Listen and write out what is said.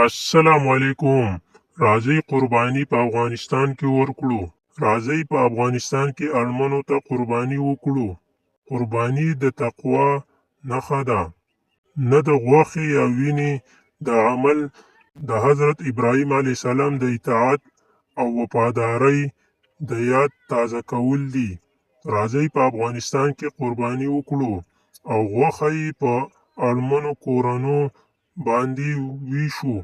السلام علیکم. راځئ قرباني په افغانستان کې ورکړو. راځئ په افغانستان کې اړمنو ته قرباني وکړو. قرباني د تقوا نښه ده، نه د غوښې یا وینې. د عمل د حضرت ابراهیم علیه السلام د اطاعت او وفادارۍ د یاد تازه کول دي. راځئ په افغانستان کې قرباني وکړو او غوښه یې په اړمنو کورونو باندې ویشو.